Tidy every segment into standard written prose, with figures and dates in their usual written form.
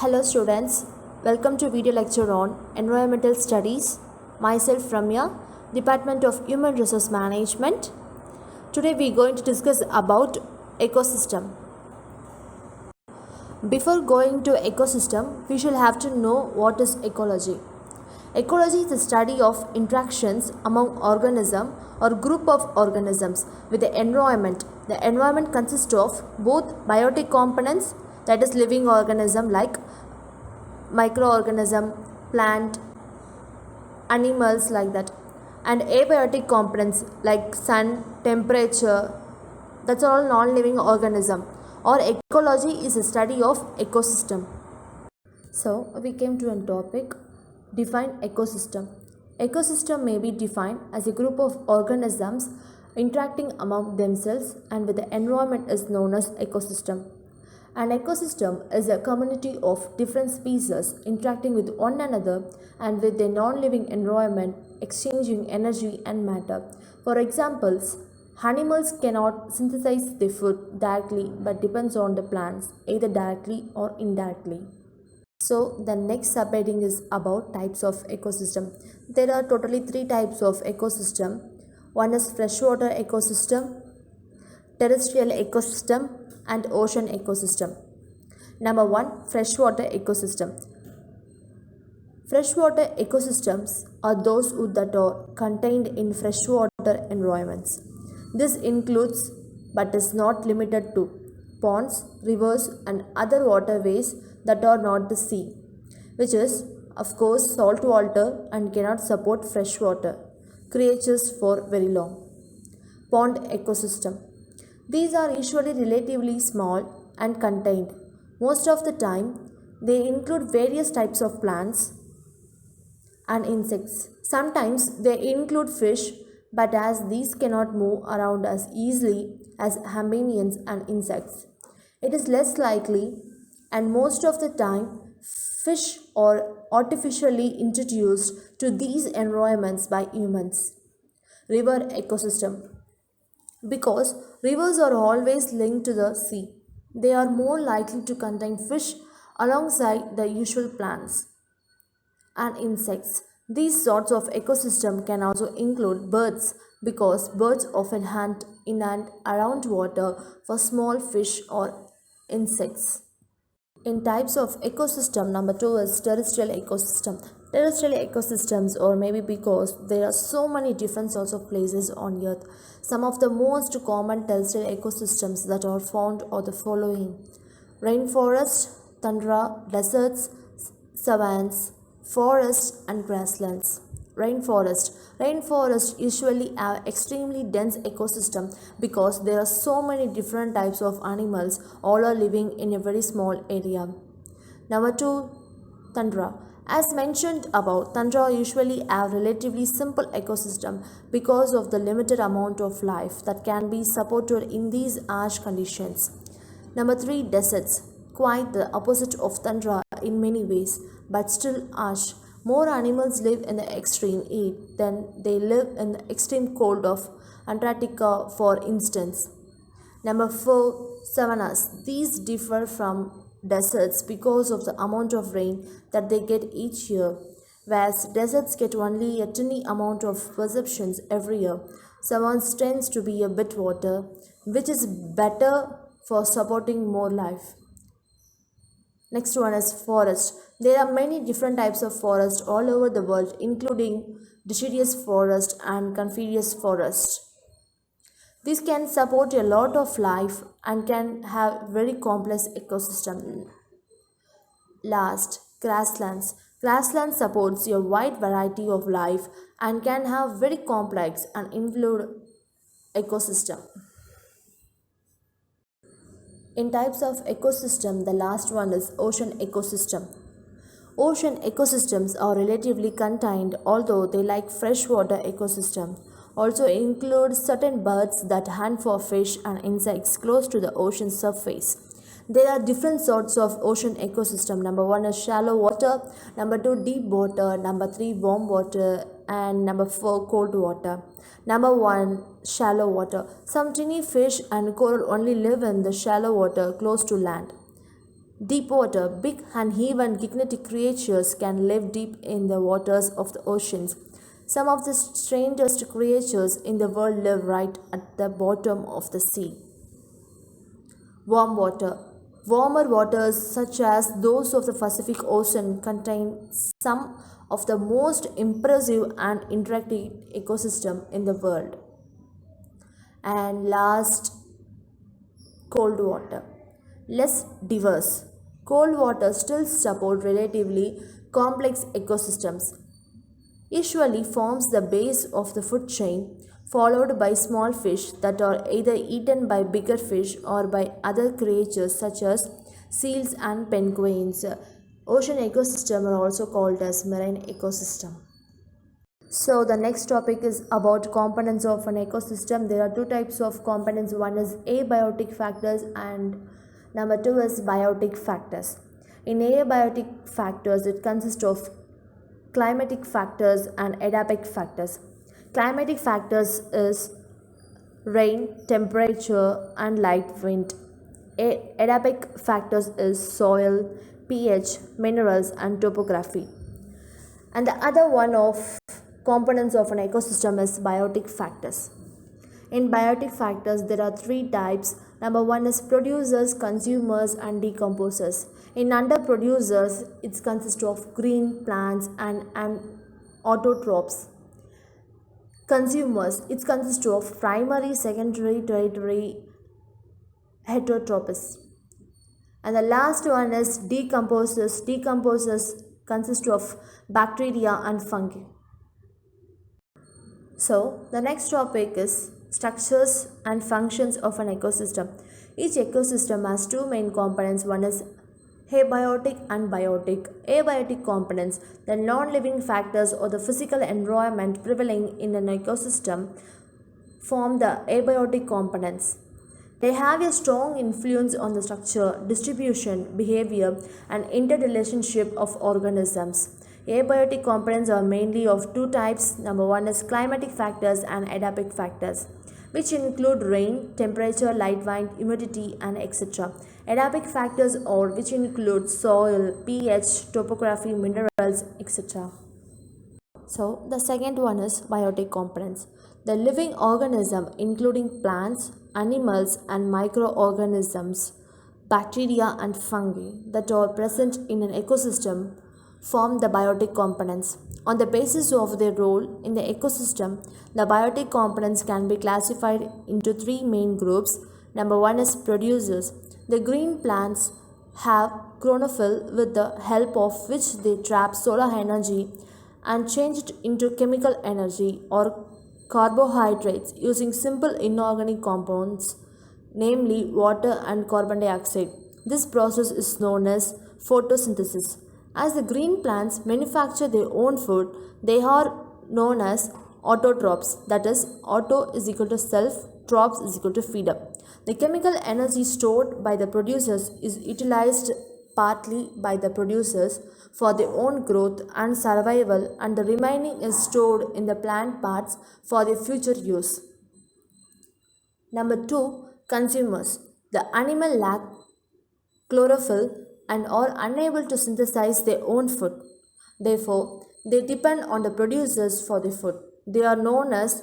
Hello students, welcome to video lecture on Environmental Studies. Myself Ramya, Department of Human Resource Management. Today we are going to discuss about ecosystem. Before going to ecosystem, we should have to know what is ecology. Ecology is the study of interactions among organism or group of organisms with the environment. The environment consists of both biotic components, that is living organism like microorganism, plant, animals like that, and abiotic components like sun, temperature, that's all non-living organism. Or ecology is a study of ecosystem. So we came to a topic, define ecosystem. Ecosystem may be defined as a group of organisms interacting among themselves and with the environment is known as ecosystem. An ecosystem is a community of different species interacting with one another and with their non-living environment, exchanging energy and matter. For examples, animals cannot synthesize their food directly but depends on the plants, either directly or indirectly. So the next subheading is about types of ecosystem. There are totally 3 types of ecosystem. One is freshwater ecosystem, terrestrial ecosystem and ocean ecosystem. Number 1, freshwater ecosystem. Freshwater ecosystems are those that are contained in freshwater environments. This includes but is not limited to ponds, rivers and other waterways that are not the sea, which is of course salt water and cannot support freshwater creatures for very long. Pond ecosystem. These are usually relatively small and contained. Most of the time, they include various types of plants and insects. Sometimes they include fish, but as these cannot move around as easily as amphibians and insects, it is less likely, and most of the time, fish are artificially introduced to these environments by humans. River ecosystem. Because rivers are always linked to the sea, they are more likely to contain fish alongside the usual plants and insects. These sorts of ecosystem can also include birds because birds often hunt in and around water for small fish or insects. In types of ecosystem, number 2 is terrestrial ecosystem. Terrestrial ecosystems, or maybe because there are so many different sorts of places on earth. Some of the most common terrestrial ecosystems that are found are the following: rainforest, tundra, deserts, savannas, forests and grasslands. Rainforest usually have extremely dense ecosystem because there are so many different types of animals all are living in a very small area. Number 2, tundra. As mentioned above, tundra usually have relatively simple ecosystem because of the limited amount of life that can be supported in these harsh conditions. Number 3, deserts. Quite the opposite of tundra in many ways, but still harsh. More animals live in the extreme heat than they live in the extreme cold of Antarctica, for instance. Number 4, savannas. These differ from deserts because of the amount of rain that they get each year, whereas deserts get only a tiny amount of precipitation every year. Savannas tends to be a bit water, which is better for supporting more life. Next one is forest. There are many different types of forest all over the world, including deciduous forest and coniferous forest. These can support a lot of life and can have very complex ecosystem. Last, grasslands. Grassland supports a wide variety of life and can have very complex and influid ecosystem. In types of ecosystem, the last one is ocean ecosystem. Ocean ecosystems are relatively contained, although they, like freshwater ecosystem, also include certain birds that hunt for fish and insects close to the ocean surface. There are different sorts of ocean ecosystem. Number 1 is shallow water, number 2 deep water, number 3 warm water, and number 4 cold water. Number 1, shallow water. Some tiny fish and coral only live in the shallow water close to land. Deep water, big and even gigantic creatures can live deep in the waters of the oceans. Some of the strangest creatures in the world live right at the bottom of the sea. Warm water. Warmer waters, such as those of the Pacific Ocean, contain some of the most impressive and interactive ecosystem in the world. And last, cold water. Less diverse. Cold water still support relatively complex ecosystems. Usually forms the base of the food chain, followed by small fish that are either eaten by bigger fish or by other creatures such as seals and penguins. Ocean ecosystem are also called as marine ecosystem. So the next topic is about components of an ecosystem. There are two types of components. One is abiotic factors and number two is biotic factors. In abiotic factors, it consists of climatic factors and adiabatic factors. Climatic factors is rain, temperature and light wind. Adiabatic factors is soil, pH, minerals and topography. And the other one of components of an ecosystem is biotic factors. In biotic factors, there are three types. Number one is producers, consumers, and decomposers. In under producers, it consists of green plants and autotrophs. Consumers, it consists of primary, secondary, tertiary, heterotrophs. And the last one is decomposers. Decomposers consist of bacteria and fungi. So, the next topic is structures and functions of an ecosystem. Each ecosystem has two main components. One is abiotic and biotic. Abiotic components, the non-living factors or the physical environment prevailing in an ecosystem, form the abiotic components. They have a strong influence on the structure, distribution, behavior, and interrelationship of organisms. Abiotic components are mainly of two types. Number one is climatic factors and adiabatic factors, which include rain, temperature, light, wind, humidity, and etc. Adiabatic factors are which include soil, pH, topography, minerals, etc. So the second one is biotic components. The living organism including plants, animals and microorganisms, bacteria and fungi that are present in an ecosystem form the biotic components. On the basis of their role in the ecosystem, the biotic components can be classified into three main groups. Number one is producers. The green plants have chlorophyll with the help of which they trap solar energy and change it into chemical energy or carbohydrates using simple inorganic compounds, namely water and carbon dioxide. This process is known as photosynthesis. As the green plants manufacture their own food, they are known as autotrophs. That is, auto is equal to self, trophs is equal to feeder. The chemical energy stored by the producers is utilized partly by the producers for their own growth and survival, and the remaining is stored in the plant parts for their future use. Number two, consumers. The animal lack chlorophyll and are unable to synthesize their own food. Therefore, they depend on the producers for their food. They are known as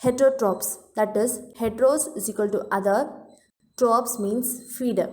heterotrophs. That is, heteros is equal to other, trophs means feeder.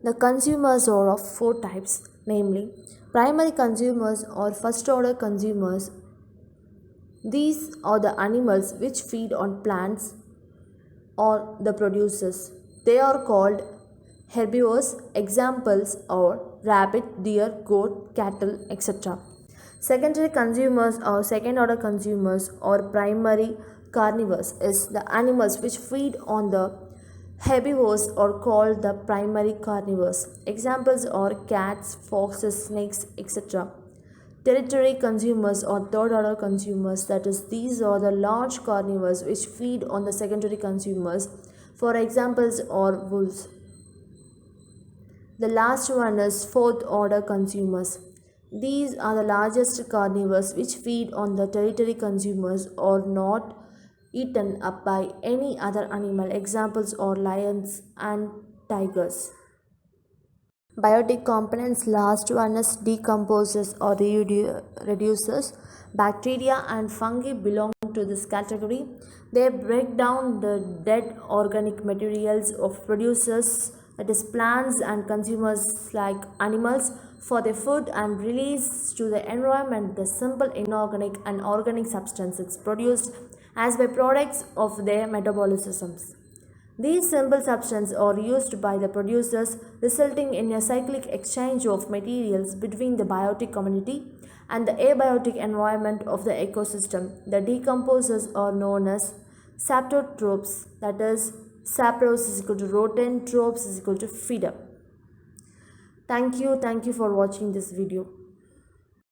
The consumers are of four types, namely primary consumers or first order consumers. These are the animals which feed on plants or the producers. They are called herbivores. Examples are rabbit, deer, goat, cattle, etc. Secondary consumers or second order consumers or primary carnivores is the animals which feed on the herbivores are called the primary carnivores. Examples are cats, foxes, snakes, etc. Tertiary consumers or third order consumers, that is, these are the large carnivores which feed on the secondary consumers. For examples are wolves. The last one is fourth order consumers. These are the largest carnivores which feed on the tertiary consumers or not eaten up by any other animal. Examples are lions and tigers. Biotic components last oneness decomposes or reduces. Bacteria and fungi belong to this category. They break down the dead organic materials of producers, that is plants and consumers like animals, for their food and release to the environment the simple inorganic and organic substances produced as byproducts of their metabolisms. These simple substances are used by the producers, resulting in a cyclic exchange of materials between the biotic community and the abiotic environment of the ecosystem. The decomposers are known as saprotropes, that is, sapros is equal to roten, tropes is equal to feeder. Thank you for watching this video.